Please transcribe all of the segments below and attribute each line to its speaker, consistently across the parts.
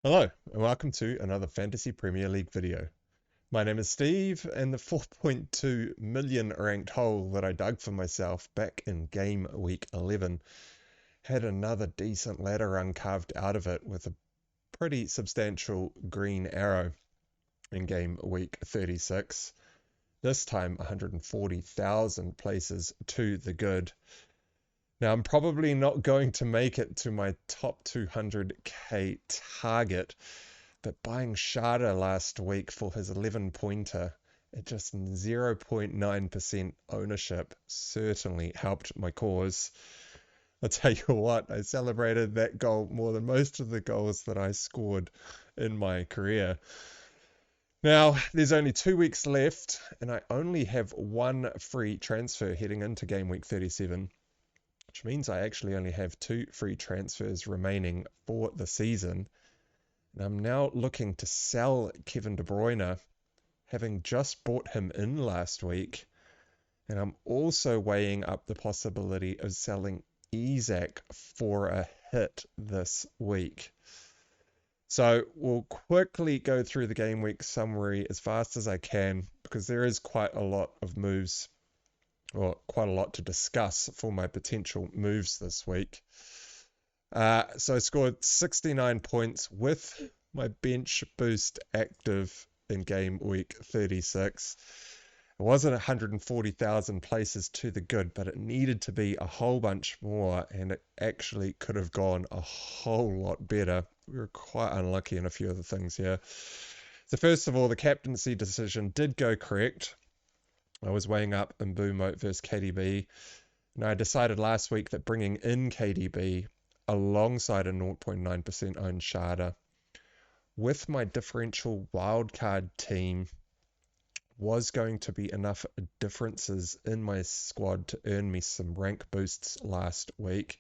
Speaker 1: Hello, and welcome to another Fantasy Premier League video. My name is Steve, and the 4.2 million ranked hole that I dug for myself back in Game Week 11 had another decent ladder run carved out of it with a pretty substantial green arrow in Game Week 36. This time 140,000 places to the good. Now, I'm probably not going to make it to my top 200k target, but buying Shada last week for his 11 pointer at just 0.9% ownership certainly helped my cause. I'll tell you what, I celebrated that goal more than most of the goals that I scored in my career. Now, there's only 2 weeks left, and I only have one free transfer heading into Game Week 37, which means I actually only have two free transfers remaining for the season. And I'm now looking to sell Kevin De Bruyne, having just bought him in last week. And I'm also weighing up the possibility of selling Isak for a hit this week. So we'll quickly go through the game week summary as fast as I can, because there is quite a lot of moves, or quite a lot to discuss for my potential moves this week. So I scored 69 points with my bench boost active in game week 36. It wasn't 140,000 places to the good, but it needed to be a whole bunch more, and it actually could have gone a whole lot better. We were quite unlucky in a few of the things here. So first of all, the captaincy decision did go correct. I was weighing up Mbeumo versus KDB, and I decided last week that bringing in KDB alongside a 0.9% owned Shada with my differential wildcard team was going to be enough differences in my squad to earn me some rank boosts last week.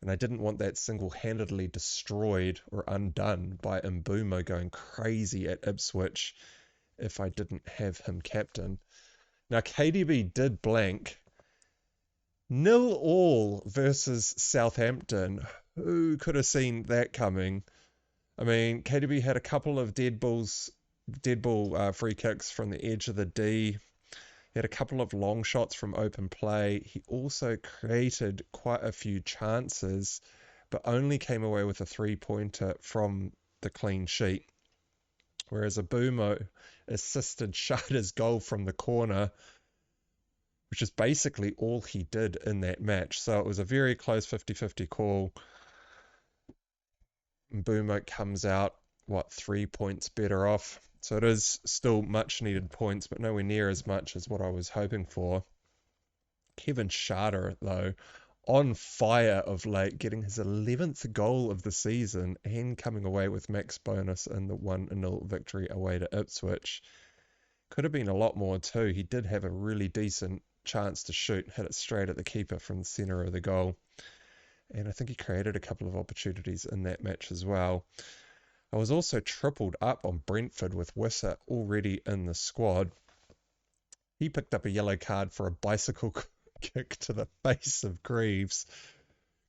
Speaker 1: And I didn't want that single-handedly destroyed or undone by Mbeumo going crazy at Ipswich if I didn't have him captain. Now, KDB did blank 0-0 versus Southampton. Who could have seen that coming? I mean, KDB had a couple of dead ball free kicks from the edge of the D. He had a couple of long shots from open play. He also created quite a few chances, but only came away with a 3-pointer from the clean sheet. Whereas Mbeumo assisted Shada's goal from the corner, which is basically all he did in that match. So it was a very close 50-50 call. Mbeumo comes out, 3 points better off. So it is still much needed points, but nowhere near as much as what I was hoping for. Kevin Shada, though, on fire of late, getting his 11th goal of the season and coming away with max bonus in the 1-0 victory away to Ipswich. Could have been a lot more too. He did have a really decent chance to shoot, hit it straight at the keeper from the centre of the goal. And I think he created a couple of opportunities in that match as well. I was also tripled up on Brentford with Wissa already in the squad. He picked up a yellow card for a bicycle kick to the face of Greaves.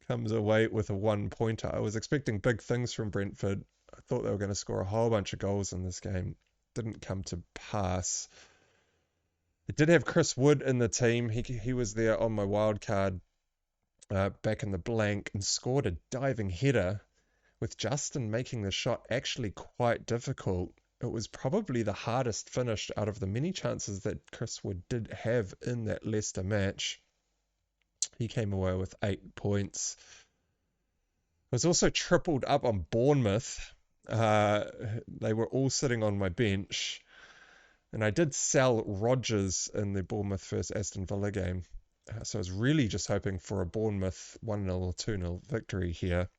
Speaker 1: Comes away with a 1-pointer. I was expecting big things from Brentford. I thought they were going to score a whole bunch of goals in this game. Didn't come to pass. It did have Chris Wood in the team. He was there on my wild card back in the blank and scored a diving header, with Justin making the shot actually quite difficult. It was probably the hardest finish out of the many chances that Chris Wood did have in that Leicester match. He came away with 8 points. I was also tripled up on Bournemouth. They were all sitting on my bench. And I did sell Rodgers in the Bournemouth versus Aston Villa game. So I was really just hoping for a Bournemouth 1-0 or 2-0 victory here.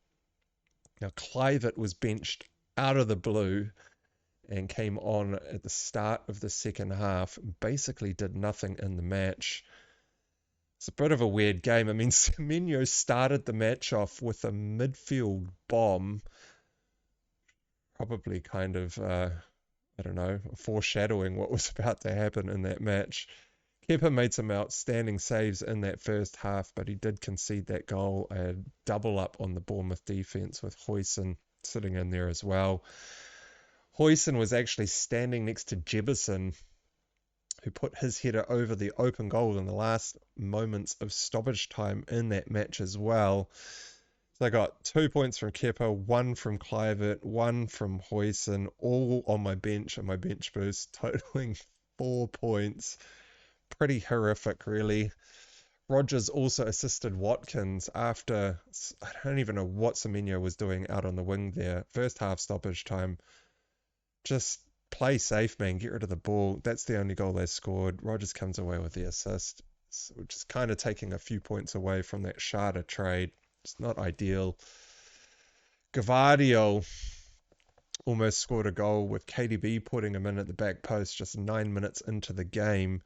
Speaker 1: Now, Clivett was benched out of the blue and came on at the start of the second half. Basically did nothing in the match. It's a bit of a weird game. I mean, Semenyo started the match off with a midfield bomb. Probably kind of, I don't know, foreshadowing what was about to happen in that match. Kepa made some outstanding saves in that first half, but he did concede that goal and double up on the Bournemouth defence with Huijsen sitting in there as well. Huijsen was actually standing next to Jefferson, who put his header over the open goal in the last moments of stoppage time in that match as well. So I got 2 points from Kepa, 1 from Kluivert, 1 from Huijsen, all on my bench and my bench boost, totaling 4 points. Pretty horrific, really. Rodgers also assisted Watkins after, I don't even know what Semenyo was doing out on the wing there. First half stoppage time. Just play safe, man. Get rid of the ball. That's the only goal they scored. Rodgers comes away with the assist, which is kind of taking a few points away from that Sharda trade. It's not ideal. Gavardio almost scored a goal with KDB putting him in at the back post just 9 minutes into the game.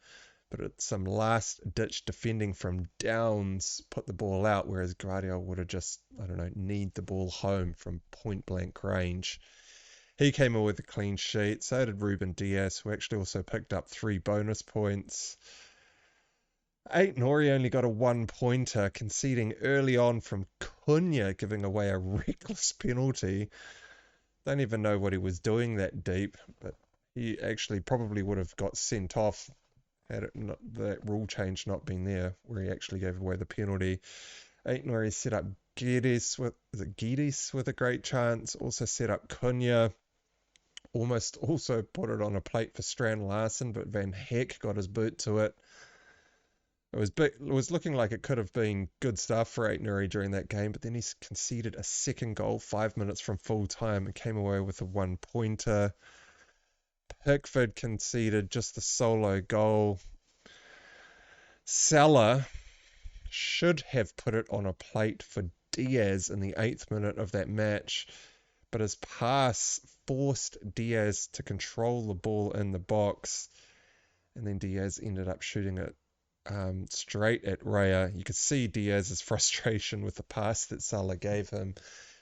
Speaker 1: But it's some last-ditch defending from Downs put the ball out, whereas Gavardio would have just, I don't know, kneed the ball home from point-blank range. He came in with a clean sheet. So did Ruben Diaz, who actually also picked up 3 bonus points. Nori only got a 1-pointer, conceding early on from Cunha, giving away a reckless penalty. Don't even know what he was doing that deep, but he actually probably would have got sent off had it not, that rule change not been there, where he actually gave away the penalty. Nori set up Guedes with a great chance, also set up Cunha. Almost also put it on a plate for Strand Larsen, but Van Heck got his boot to it. It was looking like it could have been good stuff for Nuri during that game, but then he conceded a second goal 5 minutes from full time and came away with a 1-pointer. Pickford conceded just the solo goal. Salah should have put it on a plate for Diaz in the 8th minute of that match, but his pass forced Diaz to control the ball in the box, and then Diaz ended up shooting it straight at Raya. You could see Diaz's frustration with the pass that Salah gave him.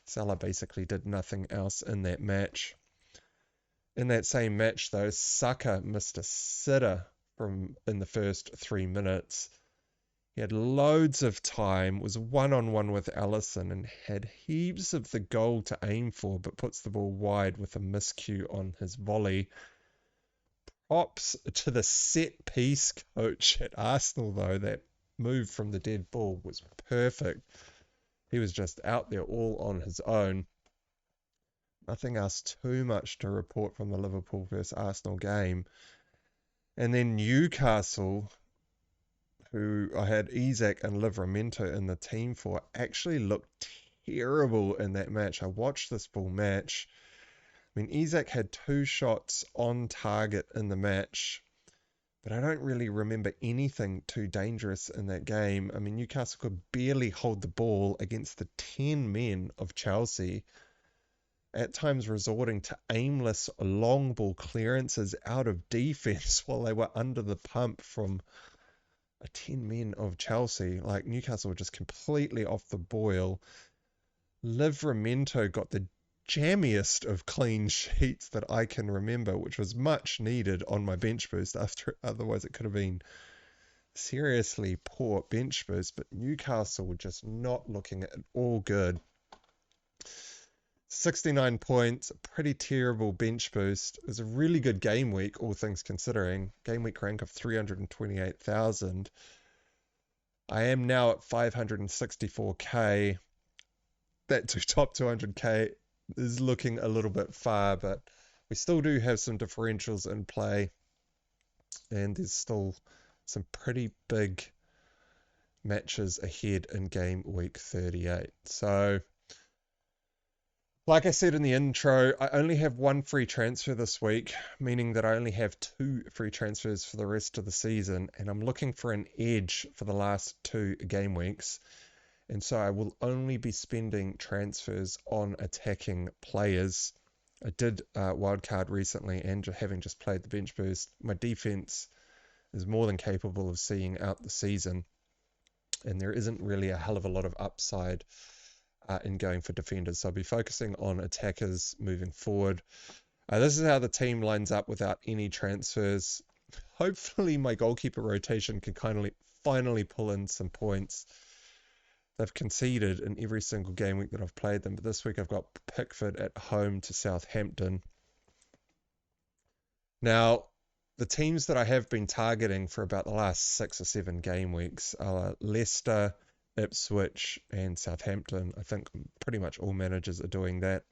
Speaker 1: Salah basically did nothing else in that match. In that same match, though, Saka missed a sitter in the first 3 minutes. He had loads of time, was one-on-one with Alisson, and had heaps of the goal to aim for, but puts the ball wide with a miscue on his volley. Props to the set-piece coach at Arsenal, though. That move from the dead ball was perfect. He was just out there all on his own. Nothing else too much to report from the Liverpool versus Arsenal game. And then Newcastle, who I had Isak and Livramento in the team for, actually looked terrible in that match. I watched this full match. I mean, Isak had 2 shots on target in the match, but I don't really remember anything too dangerous in that game. I mean, Newcastle could barely hold the ball against the 10 men of Chelsea, at times resorting to aimless long ball clearances out of defense while they were under the pump from 10 men of Chelsea. Like, Newcastle were just completely off the boil. Livramento got the jammiest of clean sheets that I can remember, which was much needed on my bench boost. Otherwise it could have been seriously poor bench boost, but Newcastle were just not looking at all good. 69 points, a pretty terrible bench boost. It was a really good game week, all things considering. Game week rank of 328,000. I am now at 564k. That top 200k is looking a little bit far, but we still do have some differentials in play, and there's still some pretty big matches ahead in game week 38. So, like I said in the intro, I only have 1 free transfer this week, meaning that I only have 2 free transfers for the rest of the season, and I'm looking for an edge for the last 2 game weeks. And so I will only be spending transfers on attacking players. I did wildcard recently, and having just played the bench boost, my defense is more than capable of seeing out the season. And there isn't really a hell of a lot of upside in going for defenders. So I'll be focusing on attackers moving forward. This is how the team lines up without any transfers. Hopefully my goalkeeper rotation can finally pull in some points. They've conceded in every single game week that I've played them, but this week I've got Pickford at home to Southampton. Now, the teams that I have been targeting for about the last 6 or 7 game weeks are Leicester, Ipswich, and Southampton. I think pretty much all managers are doing that.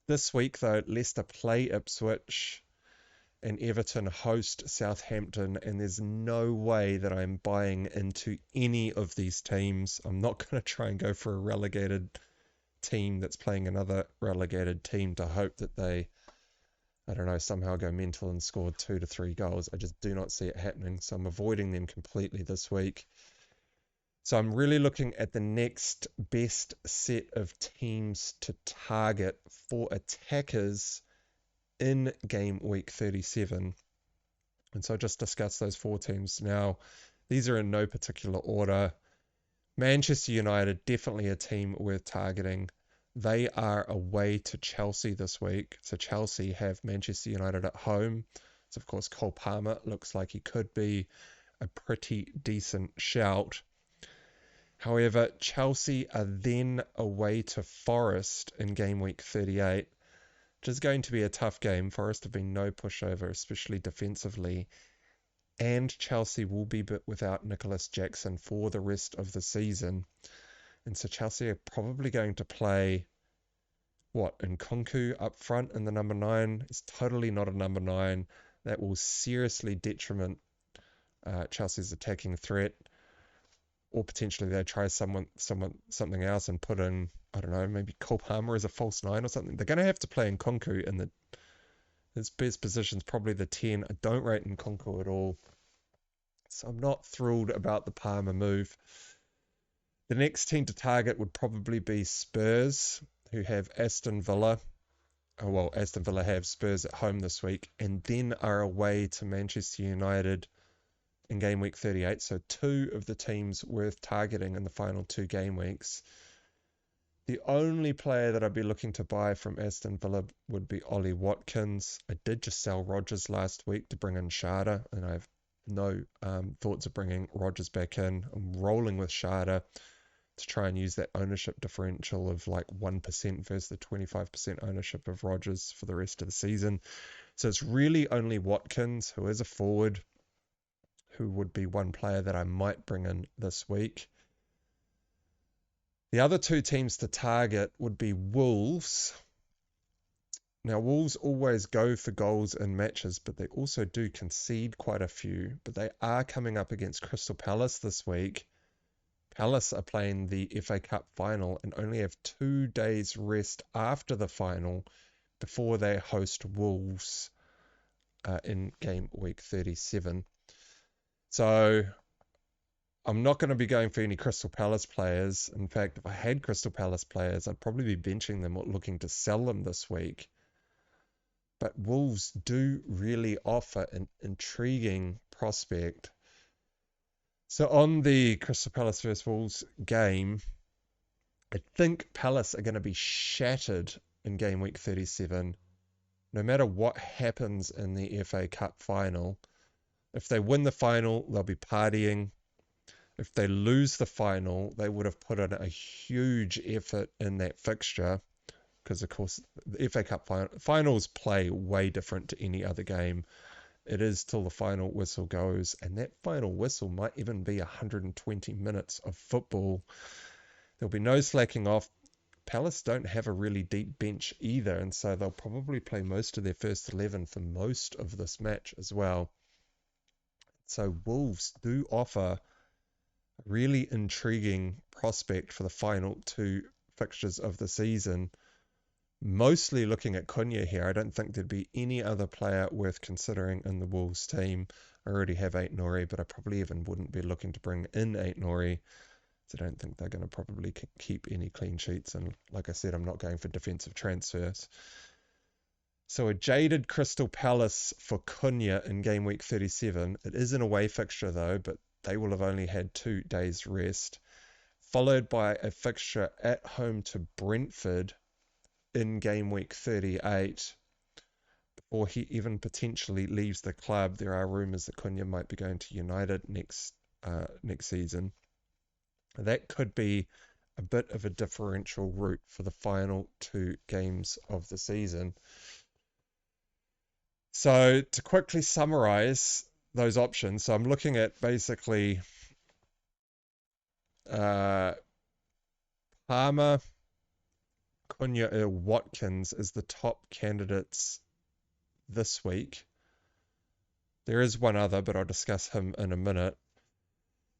Speaker 1: This week, though, Leicester play Ipswich and Everton host Southampton, and there's no way that I'm buying into any of these teams. I'm not going to try and go for a relegated team that's playing another relegated team to hope that they, I don't know, somehow go mental and score 2 to 3 goals. I just do not see it happening, so I'm avoiding them completely this week. So I'm really looking at the next best set of teams to target for attackers in game week 37. And so I'll just discuss those 4 teams now. These are in no particular order. Manchester United, definitely a team worth targeting. They are away to Chelsea this week. So Chelsea have Manchester United at home. So of course Cole Palmer looks like he could be a pretty decent shout. However, Chelsea are then away to Forest in game week 38, which is going to be a tough game. Forest have been no pushover, especially defensively. And Chelsea will be without Nicholas Jackson for the rest of the season. And so Chelsea are probably going to play, Nkunku up front in the number 9. It's totally not a number 9. That will seriously detriment Chelsea's attacking threat. Or potentially they try something else and put in, I don't know, maybe Cole Palmer as a false 9 or something. They're going to have to play Nkunku in his best position is probably the 10. I don't rate Nkunku at all. So I'm not thrilled about the Palmer move. The next team to target would probably be Spurs, who have Aston Villa. Aston Villa have Spurs at home this week and then are away to Manchester United in game week 38, so 2 of the teams worth targeting in the final 2 game weeks. The only player that I'd be looking to buy from Aston Villa would be Ollie Watkins. I did just sell Rodgers last week to bring in Schade, and I have no thoughts of bringing Rodgers back in. I'm rolling with Schade to try and use that ownership differential of like 1% versus the 25% ownership of Rodgers for the rest of the season. So it's really only Watkins, who is a forward, who would be one player that I might bring in this week. The other 2 teams to target would be Wolves. Now, Wolves always go for goals in matches, but they also do concede quite a few. But they are coming up against Crystal Palace this week. Palace are playing the FA Cup final and only have 2 days rest after the final before they host Wolves in game week 37. So I'm not going to be going for any Crystal Palace players. In fact, if I had Crystal Palace players, I'd probably be benching them or looking to sell them this week. But Wolves do really offer an intriguing prospect. So on the Crystal Palace vs Wolves game, I think Palace are going to be shattered in game week 37. No matter what happens in the FA Cup final, if they win the final, they'll be partying. If they lose the final, they would have put in a huge effort in that fixture because, of course, the FA Cup finals play way different to any other game. It is till the final whistle goes, and that final whistle might even be 120 minutes of football. There'll be no slacking off. Palace don't have a really deep bench either, and so they'll probably play most of their first 11 for most of this match as well. So Wolves do offer a really intriguing prospect for the final 2 fixtures of the season. Mostly looking at Cunha here. I don't think there'd be any other player worth considering in the Wolves team. I already have Aït-Nouri, but I probably even wouldn't be looking to bring in Aït-Nouri. So I don't think they're going to probably keep any clean sheets. And like I said, I'm not going for defensive transfers. So a jaded Crystal Palace for Cunha in game week 37. It is an away fixture though, but they will have only had 2 days rest. Followed by a fixture at home to Brentford in game week 38. Before he even potentially leaves the club, there are rumours that Cunha might be going to United next season. That could be a bit of a differential route for the final 2 games of the season. So to quickly summarize those options, so I'm looking at basically Palmer, Cunha, or Watkins as the top candidates this week. There is one other, but I'll discuss him in a minute.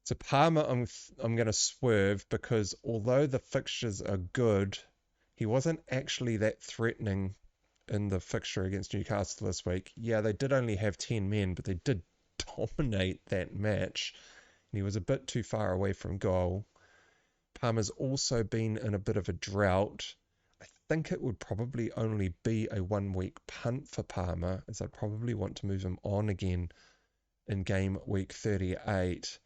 Speaker 1: So Palmer, I'm going to swerve because although the fixtures are good, he wasn't actually that threatening in the fixture against Newcastle this week. Yeah, they did only have 10 men, but they did dominate that match. And he was a bit too far away from goal. Palmer's also been in a bit of a drought. I think it would probably only be a 1-week punt for Palmer, as I'd probably want to move him on again in game week 38.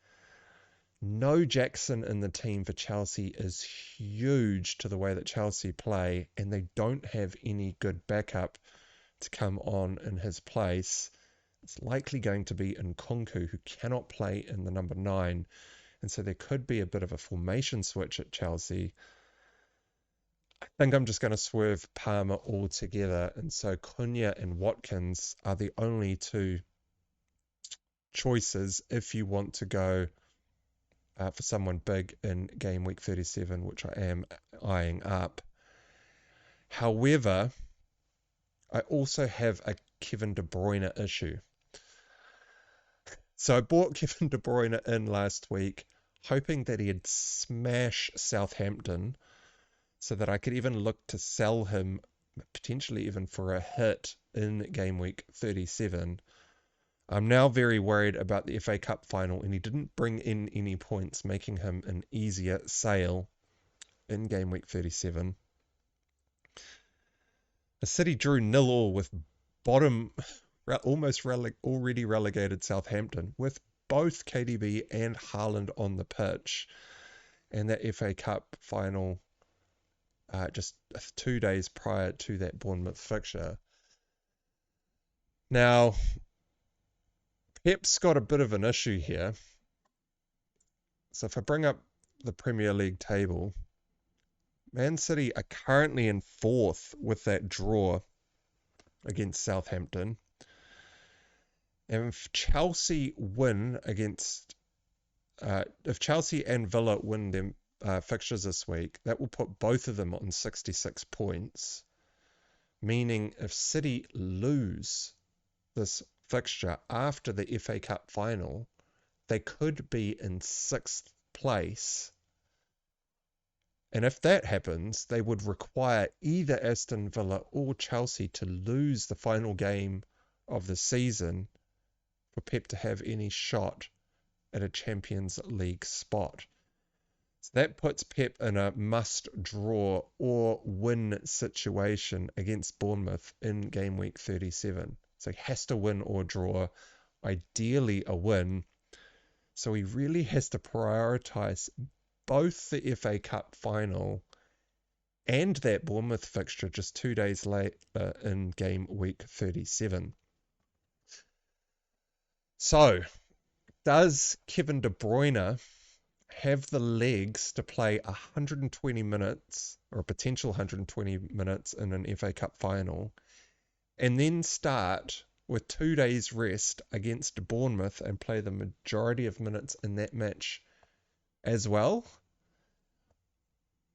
Speaker 1: No Jackson in the team for Chelsea is huge to the way that Chelsea play, and they don't have any good backup to come on in his place. It's likely going to be Nkunku, who cannot play in the number 9, and so there could be a bit of a formation switch at Chelsea. I think I'm just going to swerve Palmer altogether, and so Cunha and Watkins are the only 2 choices if you want to go for someone big in game week 37, which I am eyeing up. However, I also have a Kevin De Bruyne issue. So I bought Kevin De Bruyne in last week, hoping that he'd smash Southampton so that I could even look to sell him, potentially even for a hit in game week 37. I'm now very worried about the FA Cup final, and he didn't bring in any points, making him an easier sale in game week 37. The City drew 0-0 with bottom, almost already relegated Southampton, with both KDB and Haaland on the pitch, and that FA Cup final just 2 days prior to that Bournemouth fixture. Now, Pep's got a bit of an issue here. So if I bring up the Premier League table, Man City are currently in 4th with that draw against Southampton. And if Chelsea win if Chelsea and Villa win them fixtures this week, that will put both of them on 66 points. Meaning if City lose this fixture after the FA Cup final, they could be in 6th place. And if that happens, they would require either Aston Villa or Chelsea to lose the final game of the season for Pep to have any shot at a Champions League spot. So that puts Pep in a must-draw or win situation against Bournemouth in game week 37. So he has to win or draw, ideally a win. So he really has to prioritise both the FA Cup final and that Bournemouth fixture just 2 days later in game week 37. So, does Kevin De Bruyne have the legs to play 120 minutes, or a potential 120 minutes in an FA Cup final, and then start with 2 days rest against Bournemouth and play the majority of minutes in that match as well?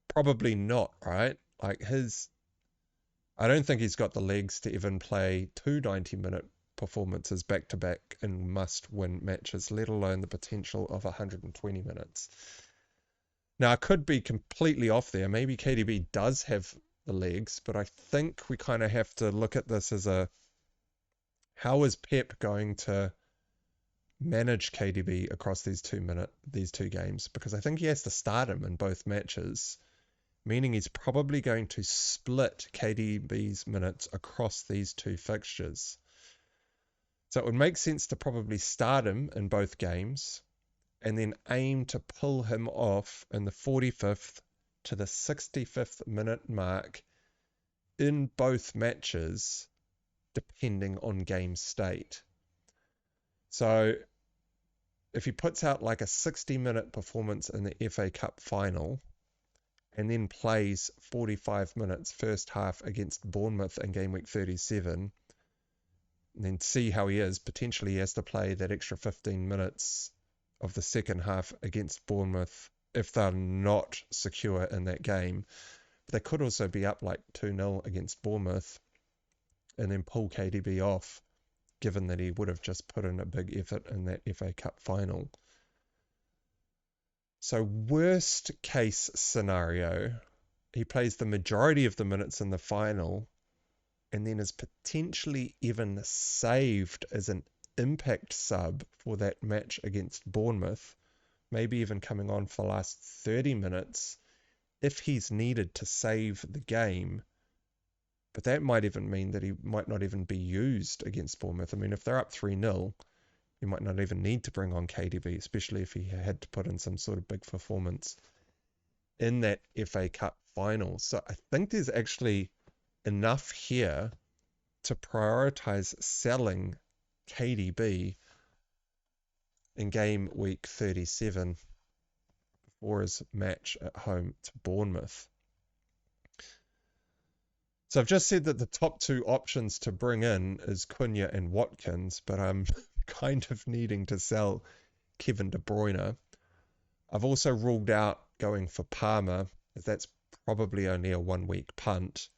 Speaker 1: Probably not, right? I don't think he's got the legs to even play 2 90-minute performances back-to-back in must-win matches, let alone the potential of 120 minutes. Now, I could be completely off there. Maybe KDB does have the legs, but I think we kind of have to look at this as how is Pep going to manage KDB across these 2 games? Because I think he has to start him in both matches, meaning he's probably going to split KDB's minutes across these 2 fixtures. So it would make sense to probably start him in both games and then aim to pull him off in the 45th to the 65th minute mark in both matches, depending on game state. So if he puts out like a 60-minute performance in the FA Cup final and then plays 45 minutes first half against Bournemouth in game week 37, and then see how he is. Potentially he has to play that extra 15 minutes of the second half against Bournemouth if they're not secure in that game. They could also be up like 2-0 against Bournemouth and then pull KDB off, given that he would have just put in a big effort in that FA Cup final. So worst case scenario, he plays the majority of the minutes in the final and then is potentially even saved as an impact sub for that match against Bournemouth, maybe even coming on for the last 30 minutes if he's needed to save the game. But that might even mean that he might not even be used against Bournemouth. I mean, if they're up 3-0, you might not even need to bring on KDB, especially if he had to put in some sort of big performance in that FA Cup final. So I think there's actually enough here to prioritize selling KDB in game week 37 before his match at home to Bournemouth. So I've just said that the top two options to bring in is Cunha and Watkins, but I'm kind of needing to sell Kevin De Bruyne. I've also ruled out going for Palmer, as that's probably only a 1-week punt.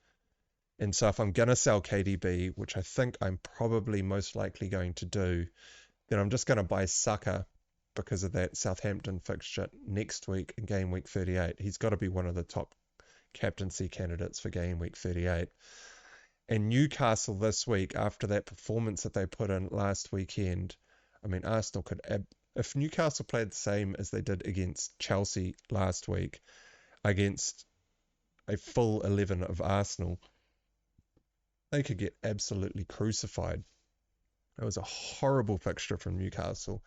Speaker 1: And so if I'm going to sell KDB, which I think I'm probably most likely going to do, then I'm just going to buy Saka because of that Southampton fixture next week in game week 38. He's got to be one of the top captaincy candidates for game week 38. And Newcastle this week, after that performance that they put in last weekend, I mean, Arsenal could... if Newcastle played the same as they did against Chelsea last week, against a full 11 of Arsenal, they could get absolutely crucified. It was a horrible fixture from Newcastle.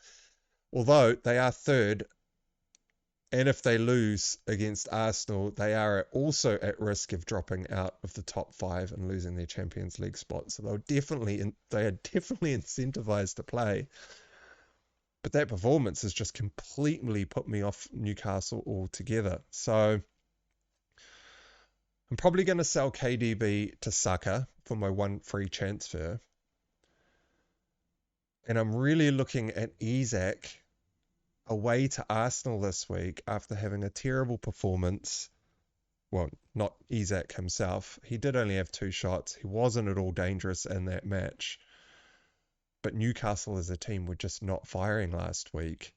Speaker 1: Although they are third, and if they lose against Arsenal, they are also at risk of dropping out of the top 5 and losing their Champions League spot. So they are definitely incentivized to play. But that performance has just completely put me off Newcastle altogether. So I'm probably going to sell KDB to Saka for my one free transfer. And I'm really looking at Isak away to Arsenal this week after having a terrible performance. Well, not Isak himself. He did only have 2 shots. He wasn't at all dangerous in that match. But Newcastle as a team were just not firing last week.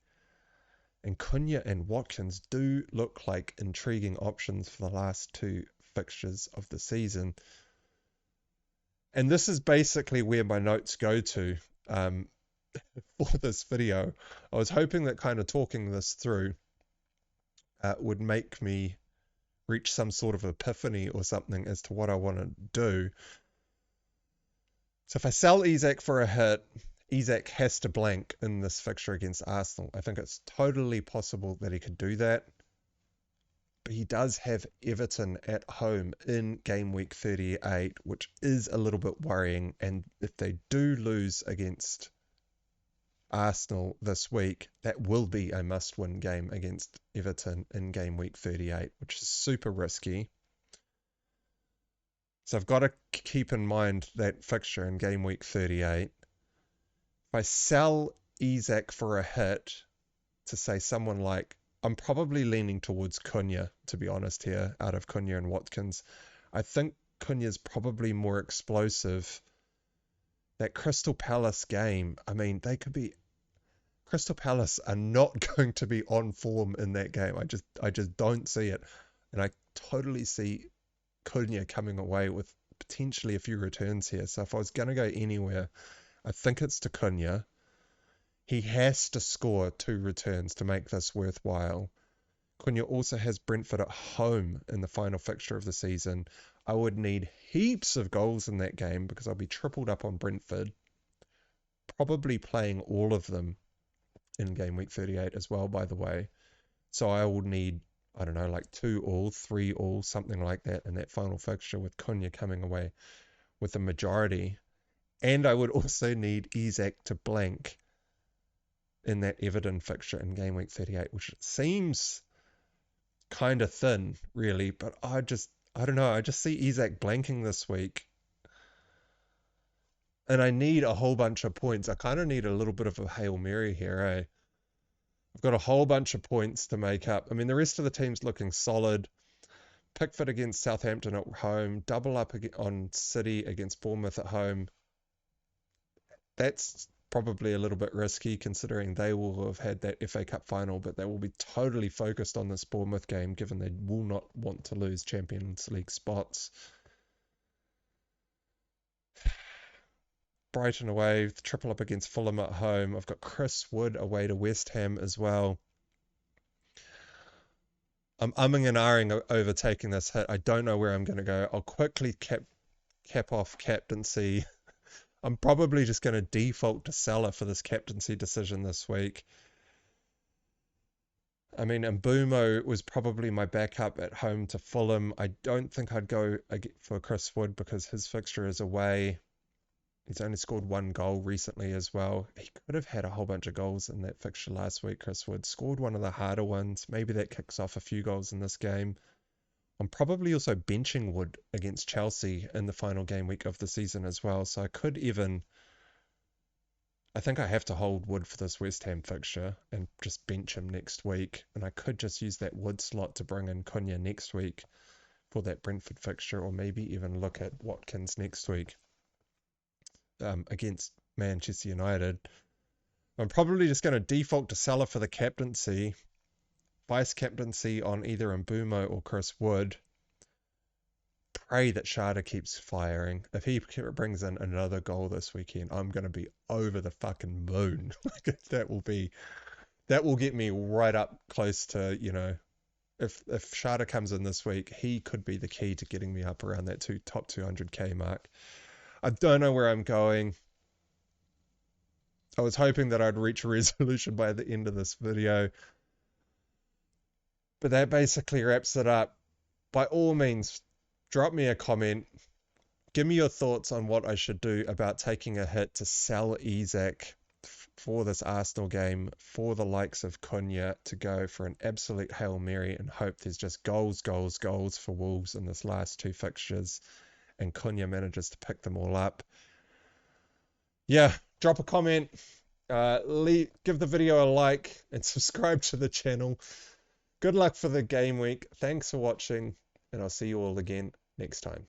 Speaker 1: And Cunha and Watkins do look like intriguing options for the last 2 fixtures of the season. And this is basically where my notes go to for this video. I was hoping that kind of talking this through would make me reach some sort of epiphany or something as to what I want to do. So if I sell Isak for a hit, Isak has to blank in this fixture against Arsenal. I think it's totally possible that he could do that. But he does have Everton at home in game week 38, which is a little bit worrying. And if they do lose against Arsenal this week, that will be a must-win game against Everton in game week 38, which is super risky. So I've got to keep in mind that fixture in game week 38. If I sell Isak for a hit to say someone like, I'm probably leaning towards Cunha, to be honest here, out of Cunha and Watkins. I think Cunha's probably more explosive. That Crystal Palace game, I mean, Crystal Palace are not going to be on form in that game. I just don't see it. And I totally see Cunha coming away with potentially a few returns here. So if I was going to go anywhere, I think it's to Cunha. He has to score 2 returns to make this worthwhile. Cunha also has Brentford at home in the final fixture of the season. I would need heaps of goals in that game because I'll be tripled up on Brentford. Probably playing all of them in game week 38 as well, by the way. So I will need, I don't know, like 2-all, 3-all, something like that in that final fixture with Cunha coming away with the majority. And I would also need Isak to blank in that Everton fixture in game week 38, which seems kind of thin, really. But I don't know. I just see Isak blanking this week. And I need a whole bunch of points. I kind of need a little bit of a Hail Mary here, eh? I've got a whole bunch of points to make up. I mean, the rest of the team's looking solid. Pickford against Southampton at home. Double up on City against Bournemouth at home. That's probably a little bit risky considering they will have had that FA Cup final, but they will be totally focused on this Bournemouth game given they will not want to lose Champions League spots. Brighton away, triple up against Fulham at home. I've got Chris Wood away to West Ham as well. I'm umming and ahhing over taking this hit. I don't know where I'm going to go. I'll quickly cap off captaincy. I'm probably just going to default to Salah for this captaincy decision this week. I mean, Mbumo was probably my backup at home to Fulham. I don't think I'd go for Chris Wood because his fixture is away. He's only scored 1 goal recently as well. He could have had a whole bunch of goals in that fixture last week, Chris Wood. Scored one of the harder ones. Maybe that kicks off a few goals in this game. I'm probably also benching Wood against Chelsea in the final game week of the season as well. So I could even... I think I have to hold Wood for this West Ham fixture and just bench him next week. And I could just use that Wood slot to bring in Cunha next week for that Brentford fixture, or maybe even look at Watkins next week against Manchester United. I'm probably just going to default to Salah for the captaincy. Vice captaincy on either Mbumo or Chris Wood. Pray that Shada keeps firing. If he brings in another goal this weekend, I'm going to be over the fucking moon. That will get me right up close to, you know, if Shada comes in this week, he could be the key to getting me up around that top 200k mark. I don't know where I'm going. I was hoping that I'd reach a resolution by the end of this video. But that basically wraps it up. By all means, drop me a comment. Give me your thoughts on what I should do about taking a hit to sell Isak for this Arsenal game, for the likes of Cunha to go for an absolute Hail Mary and hope there's just goals for Wolves in this last 2 fixtures and Cunha manages to pick them all up. Yeah, drop a comment, give the video a like and subscribe to the channel. Good luck for the game week. Thanks for watching, and I'll see you all again next time.